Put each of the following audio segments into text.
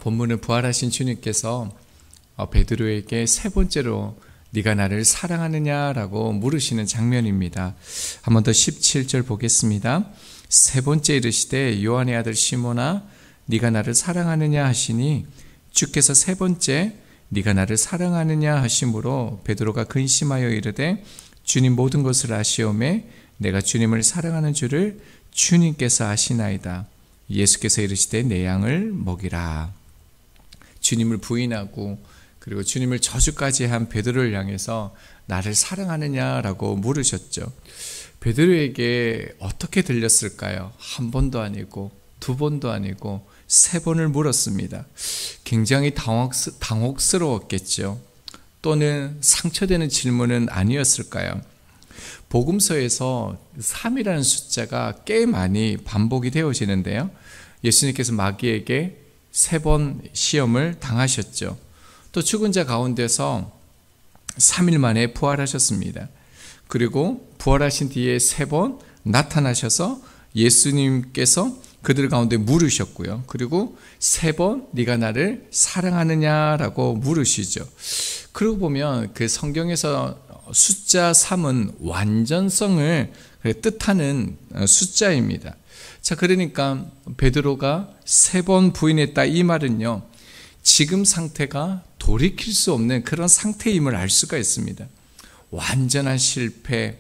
본문은 부활하신 주님께서 베드로에게 세 번째로 네가 나를 사랑하느냐라고 물으시는 장면입니다. 한 번 더 17절 보겠습니다. 세 번째 이르시되 요한의 아들 시몬아 네가 나를 사랑하느냐 하시니 주께서 세 번째 네가 나를 사랑하느냐 하심으로 베드로가 근심하여 이르되 주님 모든 것을 아시오매 내가 주님을 사랑하는 줄을 주님께서 아시나이다. 예수께서 이르시되 내 양을 먹이라. 주님을 부인하고 그리고 주님을 저주까지 한 베드로를 향해서 나를 사랑하느냐라고 물으셨죠. 베드로에게 어떻게 들렸을까요? 한 번도 아니고 두 번도 아니고 세 번을 물었습니다. 굉장히 당혹스러웠겠죠. 또는 상처되는 질문은 아니었을까요? 복음서에서 3이라는 숫자가 꽤 많이 반복이 되어지는데요. 예수님께서 마귀에게 3번 시험을 당하셨죠. 또 죽은 자 가운데서 3일 만에 부활하셨습니다. 그리고 부활하신 뒤에 3번 나타나셔서 예수님께서 그들 가운데 물으셨고요. 그리고 3번 네가 나를 사랑하느냐라고 물으시죠. 그러고 보면 그 성경에서 숫자 3은 완전성을 뜻하는 숫자입니다. 자, 그러니까 베드로가 3번 부인했다 이 말은요, 지금 상태가 돌이킬 수 없는 그런 상태임을 알 수가 있습니다. 완전한 실패,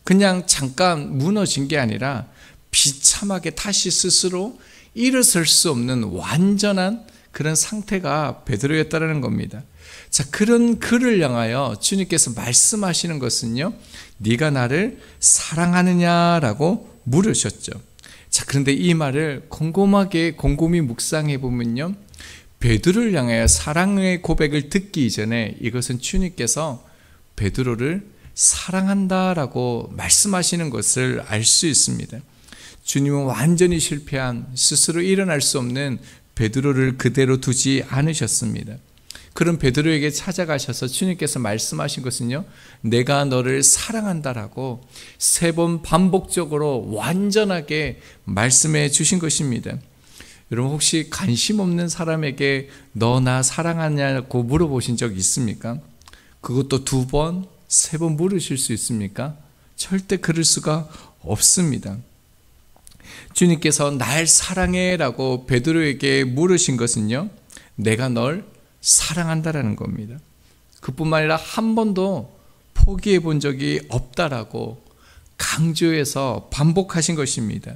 그냥 잠깐 무너진 게 아니라 비참하게 다시 스스로 일어설 수 없는 완전한 그런 상태가 베드로였다는 겁니다. 자, 그런 그를 향하여 주님께서 말씀하시는 것은요, 네가 나를 사랑하느냐라고 물으셨죠. 자, 그런데 이 말을 곰곰이 묵상해 보면요, 베드로를 향하여 사랑의 고백을 듣기 이전에 이것은 주님께서 베드로를 사랑한다라고 말씀하시는 것을 알 수 있습니다. 주님은 완전히 실패한 스스로 일어날 수 없는 베드로를 그대로 두지 않으셨습니다. 그런 베드로에게 찾아가셔서 주님께서 말씀하신 것은요, 내가 너를 사랑한다라고 3번 반복적으로 완전하게 말씀해 주신 것입니다. 여러분, 혹시 관심 없는 사람에게 너 나 사랑하냐고 물어보신 적 있습니까? 그것도 2번, 3번 물으실 수 있습니까? 절대 그럴 수가 없습니다. 주님께서 날 사랑해라고 베드로에게 물으신 것은요, 내가 널 사랑한다라는 겁니다. 그뿐만 아니라 한 번도 포기해 본 적이 없다라고 강조해서 반복하신 것입니다.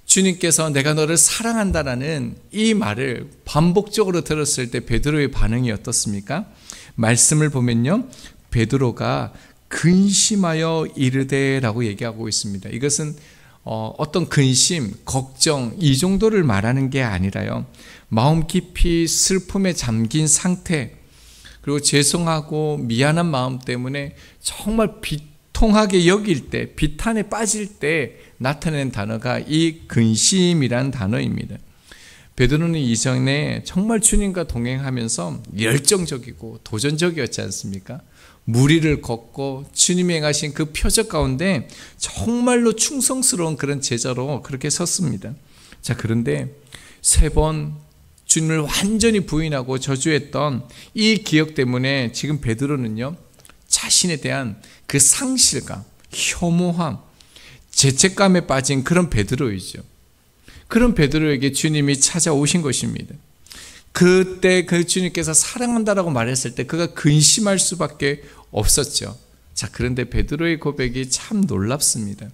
주님께서 내가 너를 사랑한다라는 이 말을 반복적으로 들었을 때 베드로의 반응이 어떻습니까? 말씀을 보면요, 베드로가 근심하여 이르되라고 얘기하고 있습니다. 이것은 어떤 근심, 걱정 이 정도를 말하는 게 아니라요, 마음 깊이 슬픔에 잠긴 상태, 그리고 죄송하고 미안한 마음 때문에 정말 비통하게 여길 때, 비탄에 빠질 때 나타내는 단어가 이 근심이란 단어입니다. 베드로는 이전에 정말 주님과 동행하면서 열정적이고 도전적이었지 않습니까? 무리를 걷고 주님이 행하신 그 표적 가운데 정말로 충성스러운 그런 제자로 그렇게 섰습니다. 자, 그런데 3번 주님을 완전히 부인하고 저주했던 이 기억 때문에 지금 베드로는요, 자신에 대한 그 상실감, 혐오함, 죄책감에 빠진 그런 베드로이죠. 그런 베드로에게 주님이 찾아오신 것입니다. 그때 그 주님께서 사랑한다라고 말했을 때 그가 근심할 수밖에 없었죠. 자, 그런데 베드로의 고백이 참 놀랍습니다.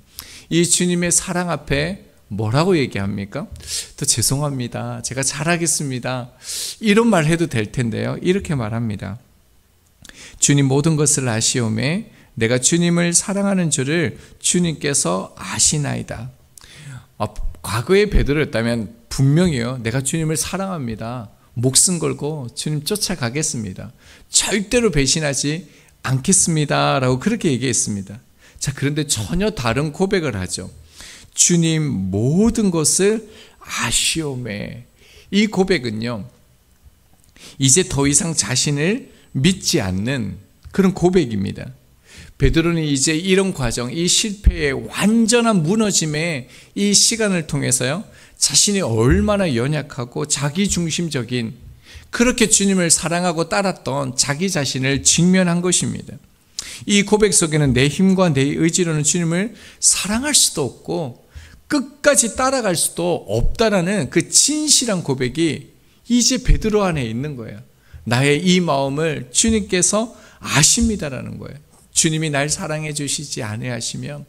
이 주님의 사랑 앞에 뭐라고 얘기합니까? 또 죄송합니다, 제가 잘하겠습니다, 이런 말 해도 될 텐데요, 이렇게 말합니다. 주님 모든 것을 아시오매 내가 주님을 사랑하는 줄을 주님께서 아시나이다. 과거의 베드로였다면 분명히요, 내가 주님을 사랑합니다, 목숨 걸고 주님 쫓아가겠습니다, 절대로 배신하지 않겠습니다 라고 그렇게 얘기했습니다. 자, 그런데 전혀 다른 고백을 하죠. 주님 모든 것을 아시오매. 이 고백은요, 이제 더 이상 자신을 믿지 않는 그런 고백입니다. 베드로는 이제 이런 과정, 이 실패의 완전한 무너짐의 이 시간을 통해서요, 자신이 얼마나 연약하고 자기중심적인, 그렇게 주님을 사랑하고 따랐던 자기 자신을 직면한 것입니다. 이 고백 속에는 내 힘과 내 의지로는 주님을 사랑할 수도 없고 끝까지 따라갈 수도 없다라는 그 진실한 고백이 이제 베드로 안에 있는 거예요. 나의 이 마음을 주님께서 아십니다라는 거예요. 주님이 날 사랑해 주시지 아니하시면,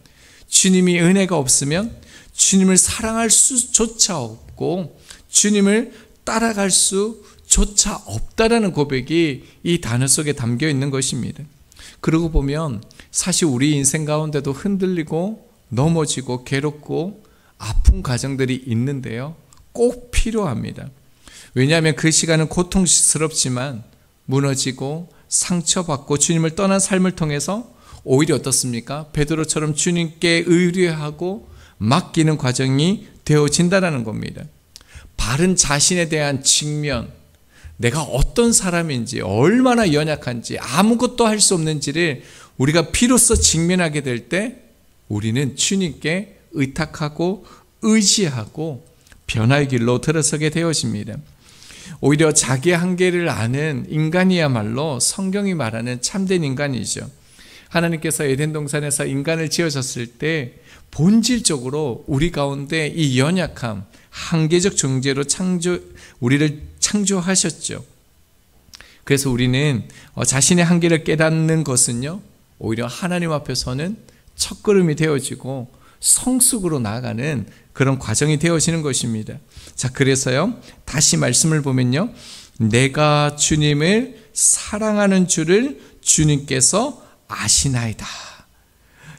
주님이 은혜가 없으면 주님을 사랑할 수조차 없고 주님을 따라갈 수조차 없다라는 고백이 이 단어 속에 담겨 있는 것입니다. 그러고 보면 사실 우리 인생 가운데도 흔들리고 넘어지고 괴롭고 아픈 과정들이 있는데요, 꼭 필요합니다. 왜냐하면 그 시간은 고통스럽지만 무너지고 상처받고 주님을 떠난 삶을 통해서 오히려 어떻습니까? 베드로처럼 주님께 의뢰하고 맡기는 과정이 되어진다는 겁니다. 바른 자신에 대한 직면, 내가 어떤 사람인지, 얼마나 연약한지, 아무것도 할 수 없는지를 우리가 비로소 직면하게 될 때 우리는 주님께 의탁하고 의지하고 변화의 길로 들어서게 되어집니다. 오히려 자기의 한계를 아는 인간이야말로 성경이 말하는 참된 인간이죠. 하나님께서 에덴 동산에서 인간을 지으셨을 때 본질적으로 우리 가운데 이 연약함, 한계적 존재로 우리를 창조하셨죠. 그래서 우리는 자신의 한계를 깨닫는 것은요, 오히려 하나님 앞에서는 첫걸음이 되어지고 성숙으로 나아가는 그런 과정이 되어지는 것입니다. 자, 그래서요, 다시 말씀을 보면요, 내가 주님을 사랑하는 줄을 주님께서 아시나이다.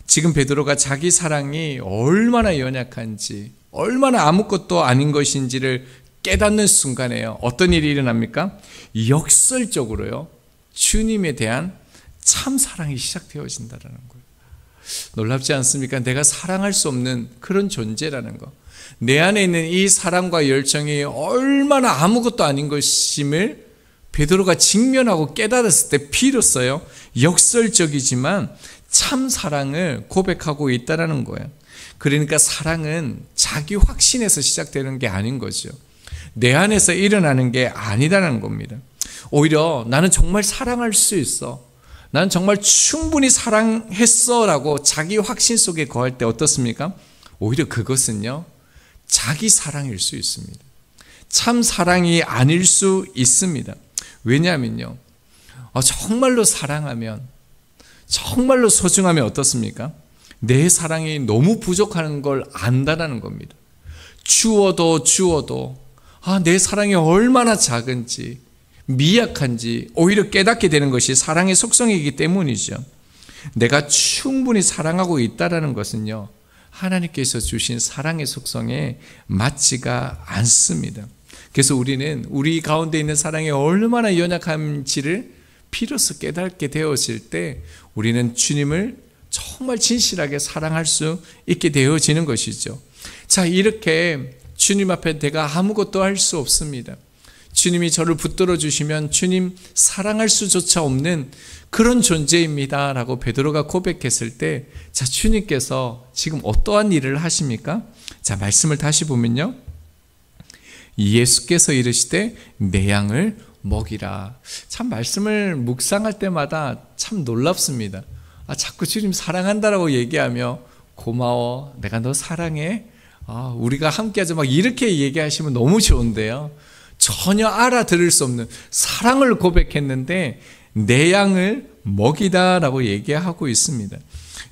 지금 베드로가 자기 사랑이 얼마나 연약한지, 얼마나 아무것도 아닌 것인지를 깨닫는 순간에요, 어떤 일이 일어납니까? 역설적으로요, 주님에 대한 참 사랑이 시작되어진다는 거예요. 놀랍지 않습니까? 내가 사랑할 수 없는 그런 존재라는 거, 내 안에 있는 이 사랑과 열정이 얼마나 아무것도 아닌 것임을 베드로가 직면하고 깨달았을 때 비로소요, 역설적이지만 참 사랑을 고백하고 있다는 거예요. 그러니까 사랑은 자기 확신에서 시작되는 게 아닌 거죠. 내 안에서 일어나는 게 아니다라는 겁니다. 오히려 나는 정말 사랑할 수 있어, 나는 정말 충분히 사랑했어 라고 자기 확신 속에 거할 때 어떻습니까? 오히려 그것은요, 자기 사랑일 수 있습니다. 참 사랑이 아닐 수 있습니다. 왜냐하면요, 정말로 사랑하면, 정말로 소중하면 어떻습니까? 내 사랑이 너무 부족한 걸 안다라는 겁니다. 주어도 내 사랑이 얼마나 작은지, 미약한지 오히려 깨닫게 되는 것이 사랑의 속성이기 때문이죠. 내가 충분히 사랑하고 있다는 것은요, 하나님께서 주신 사랑의 속성에 맞지가 않습니다. 그래서 우리는 우리 가운데 있는 사랑이 얼마나 연약한지를 비로소 깨닫게 되어질 때 우리는 주님을 정말 진실하게 사랑할 수 있게 되어지는 것이죠. 자, 이렇게 주님 앞에 내가 아무것도 할 수 없습니다. 주님이 저를 붙들어 주시면 주님 사랑할 수조차 없는 그런 존재입니다 라고 베드로가 고백했을 때, 자, 주님께서 지금 어떠한 일을 하십니까? 자, 말씀을 다시 보면요, 예수께서 이르시되 내 양을 먹이라. 참 말씀을 묵상할 때마다 참 놀랍습니다. 자꾸 주님 사랑한다라고 얘기하며 고마워, 내가 너 사랑해, 우리가 함께하자, 막 이렇게 얘기하시면 너무 좋은데요, 전혀 알아들을 수 없는 사랑을 고백했는데 내 양을 먹이다라고 얘기하고 있습니다.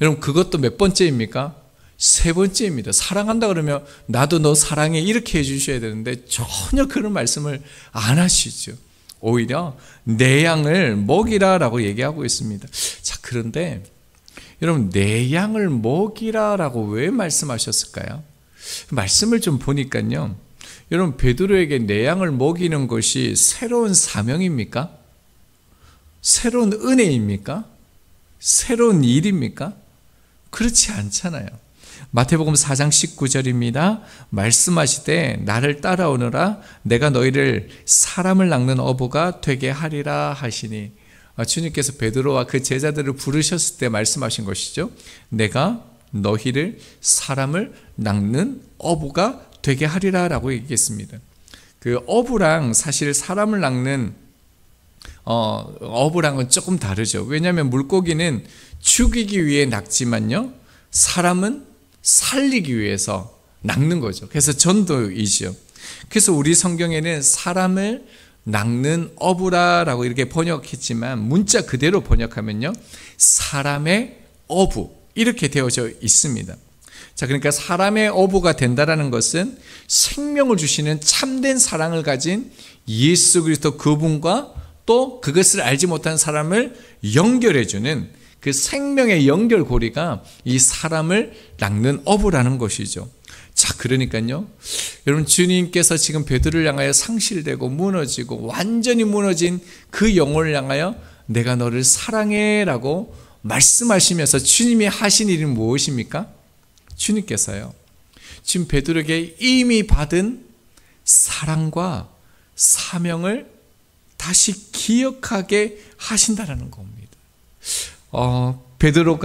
여러분, 그것도 몇 번째입니까? 세 번째입니다. 사랑한다 그러면 나도 너 사랑해 이렇게 해주셔야 되는데 전혀 그런 말씀을 안 하시죠. 오히려 내 양을 먹이라라고 얘기하고 있습니다. 자, 그런데 여러분, 내 양을 먹이라라고 왜 말씀하셨을까요? 말씀을 좀 보니까요, 여러분, 베드로에게 내 양을 먹이는 것이 새로운 사명입니까? 새로운 은혜입니까? 새로운 일입니까? 그렇지 않잖아요. 마태복음 4장 19절입니다. 말씀하시되 나를 따라오너라 내가 너희를 사람을 낚는 어부가 되게 하리라 하시니. 주님께서 베드로와 그 제자들을 부르셨을 때 말씀하신 것이죠. 내가 너희를 사람을 낚는 어부가 되게 하리라 라고 얘기했습니다. 그 어부랑 사실 사람을 낚는 어부랑은 조금 다르죠. 왜냐하면 물고기는 죽이기 위해 낚지만요, 사람은 살리기 위해서 낚는 거죠. 그래서 전도이죠. 그래서 우리 성경에는 사람을 낚는 어부라라고 이렇게 번역했지만 문자 그대로 번역하면요, 사람의 어부 이렇게 되어져 있습니다. 자, 그러니까 사람의 어부가 된다라는 것은 생명을 주시는 참된 사랑을 가진 예수 그리스도 그분과 또 그것을 알지 못한 사람을 연결해주는 그 생명의 연결고리가 이 사람을 낚는 어부라는 것이죠. 자, 그러니까요, 여러분, 주님께서 지금 베드로를 향하여 상실되고 무너지고 완전히 무너진 그 영혼을 향하여 내가 너를 사랑해 라고 말씀하시면서 주님이 하신 일은 무엇입니까? 주님께서요, 지금 베드로에게 이미 받은 사랑과 사명을 다시 기억하게 하신다라는 겁니다. 베드로를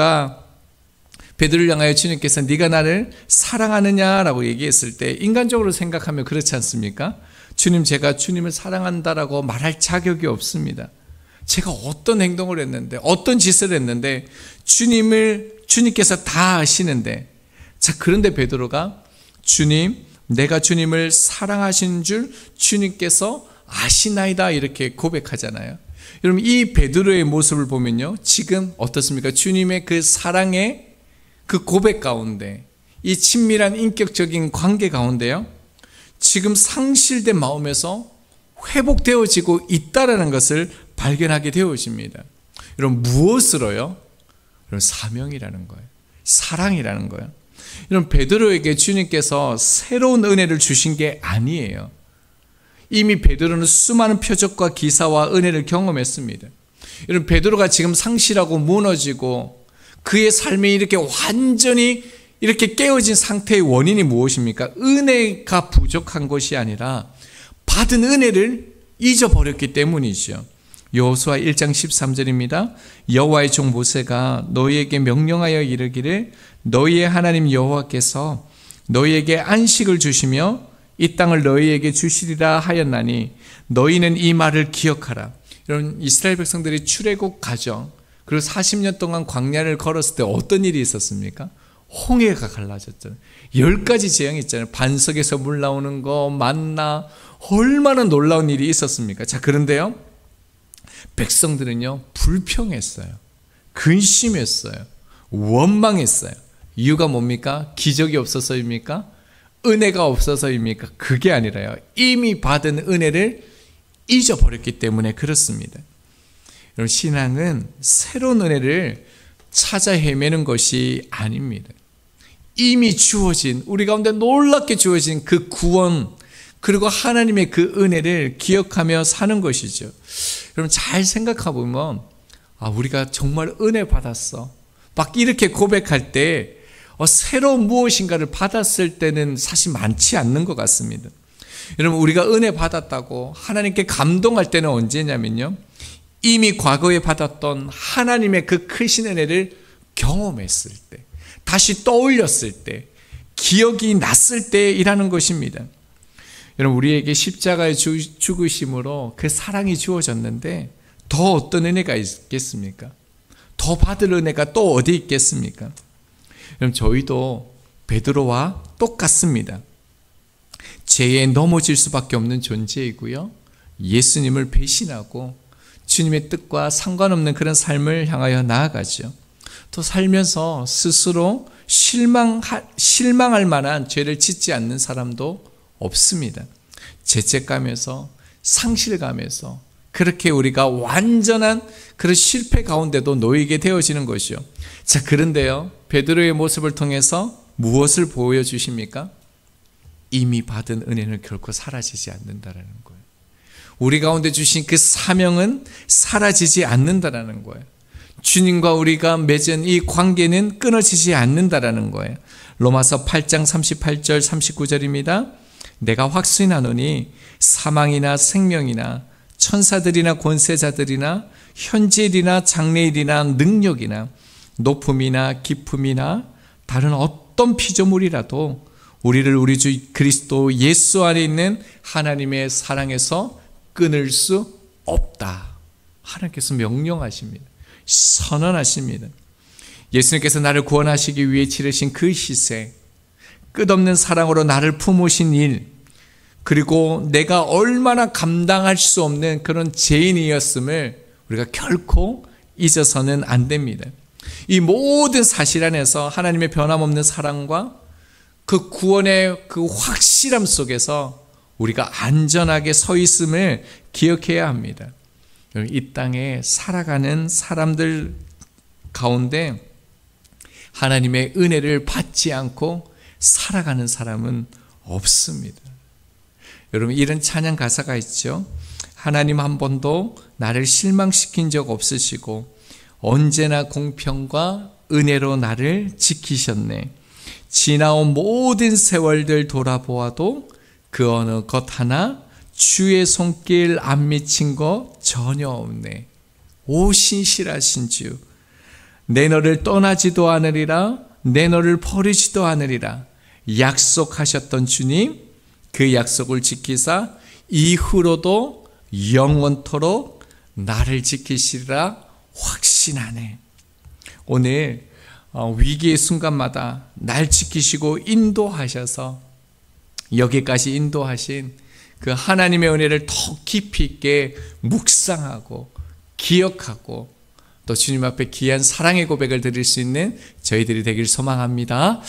향하여 주님께서 네가 나를 사랑하느냐라고 얘기했을 때 인간적으로 생각하면 그렇지 않습니까? 주님, 제가 주님을 사랑한다라고 말할 자격이 없습니다. 제가 어떤 행동을 했는데, 어떤 짓을 했는데 주님께서 다 아시는데, 자, 그런데 베드로가 주님, 내가 주님을 사랑하시는 줄 주님께서 아시나이다 이렇게 고백하잖아요. 여러분, 이 베드로의 모습을 보면요, 지금 어떻습니까? 주님의 그 사랑의 그 고백 가운데, 이 친밀한 인격적인 관계 가운데요, 지금 상실된 마음에서 회복되어지고 있다라는 것을 발견하게 되어집니다. 여러분, 무엇으로요? 여러분, 사명이라는 거예요. 사랑이라는 거예요. 여러분, 베드로에게 주님께서 새로운 은혜를 주신 게 아니에요. 이미 베드로는 수많은 표적과 기사와 은혜를 경험했습니다. 여러분, 베드로가 지금 상실하고 무너지고 그의 삶이 이렇게 완전히 이렇게 깨어진 상태의 원인이 무엇입니까? 은혜가 부족한 것이 아니라 받은 은혜를 잊어버렸기 때문이죠. 여호수아 1장 13절입니다. 여호와의 종 모세가 너희에게 명령하여 이르기를 너희의 하나님 여호와께서 너희에게 안식을 주시며 이 땅을 너희에게 주시리라 하였나니 너희는 이 말을 기억하라. 여러분, 이스라엘 백성들이 출애굽 가정, 그리고 40년 동안 광야를 걸었을 때 어떤 일이 있었습니까? 홍해가 갈라졌잖아요. 10가지 재앙이 있잖아요. 반석에서 물 나오는 거, 만나, 얼마나 놀라운 일이 있었습니까? 자, 그런데요, 백성들은요, 불평했어요. 근심했어요. 원망했어요. 이유가 뭡니까? 기적이 없어서입니까? 은혜가 없어서입니까? 그게 아니라요, 이미 받은 은혜를 잊어버렸기 때문에 그렇습니다. 여러분, 신앙은 새로운 은혜를 찾아 헤매는 것이 아닙니다. 이미 주어진, 우리 가운데 놀랍게 주어진 그 구원, 그리고 하나님의 그 은혜를 기억하며 사는 것이죠. 여러분, 잘 생각해보면 우리가 정말 은혜 받았어, 막 이렇게 고백할 때 새로운 무엇인가를 받았을 때는 사실 많지 않는 것 같습니다. 여러분, 우리가 은혜 받았다고 하나님께 감동할 때는 언제냐면요, 이미 과거에 받았던 하나님의 그 크신 은혜를 경험했을 때, 다시 떠올렸을 때, 기억이 났을 때이라는 것입니다. 여러분, 우리에게 십자가의 죽으심으로 그 사랑이 주어졌는데 더 어떤 은혜가 있겠습니까? 더 받을 은혜가 또 어디 있겠습니까? 여러분, 저희도 베드로와 똑같습니다. 죄에 넘어질 수밖에 없는 존재이고요, 예수님을 배신하고 주님의 뜻과 상관없는 그런 삶을 향하여 나아가죠. 또 살면서 스스로 실망할 만한 죄를 짓지 않는 사람도 없습니다. 죄책감에서, 상실감에서 그렇게 우리가 완전한 그런 실패 가운데도 놓이게 되어지는 것이요. 자, 그런데요, 베드로의 모습을 통해서 무엇을 보여주십니까? 이미 받은 은혜는 결코 사라지지 않는다라는 거예요. 우리 가운데 주신 그 사명은 사라지지 않는다라는 거예요. 주님과 우리가 맺은 이 관계는 끊어지지 않는다라는 거예요. 로마서 8장 38절 39절입니다. 내가 확신하노니 사망이나 생명이나 천사들이나 권세자들이나 현재일이나 장래일이나 능력이나 높음이나 깊음이나 다른 어떤 피조물이라도 우리를 우리 주 그리스도 예수 안에 있는 하나님의 사랑에서 끊을 수 없다. 하나님께서 명령하십니다. 선언하십니다. 예수님께서 나를 구원하시기 위해 치르신 그 희생, 끝없는 사랑으로 나를 품으신 일, 그리고 내가 얼마나 감당할 수 없는 그런 죄인이었음을 우리가 결코 잊어서는 안 됩니다. 이 모든 사실 안에서 하나님의 변함없는 사랑과 그 구원의 그 확실함 속에서 우리가 안전하게 서 있음을 기억해야 합니다. 이 땅에 살아가는 사람들 가운데 하나님의 은혜를 받지 않고 살아가는 사람은 없습니다. 여러분, 이런 찬양 가사가 있죠. 하나님 한 번도 나를 실망시킨 적 없으시고 언제나 공평과 은혜로 나를 지키셨네. 지나온 모든 세월들 돌아보아도 그 어느 것 하나 주의 손길 안 미친 거 전혀 없네. 오 신실하신 주, 내 너를 떠나지도 않으리라, 내 너를 버리지도 않으리라 약속하셨던 주님, 그 약속을 지키사 이후로도 영원토록 나를 지키시리라 확신하네. 오늘 위기의 순간마다 날 지키시고 인도하셔서 여기까지 인도하신 그 하나님의 은혜를 더 깊이 있게 묵상하고 기억하고 또 주님 앞에 귀한 사랑의 고백을 드릴 수 있는 저희들이 되길 소망합니다.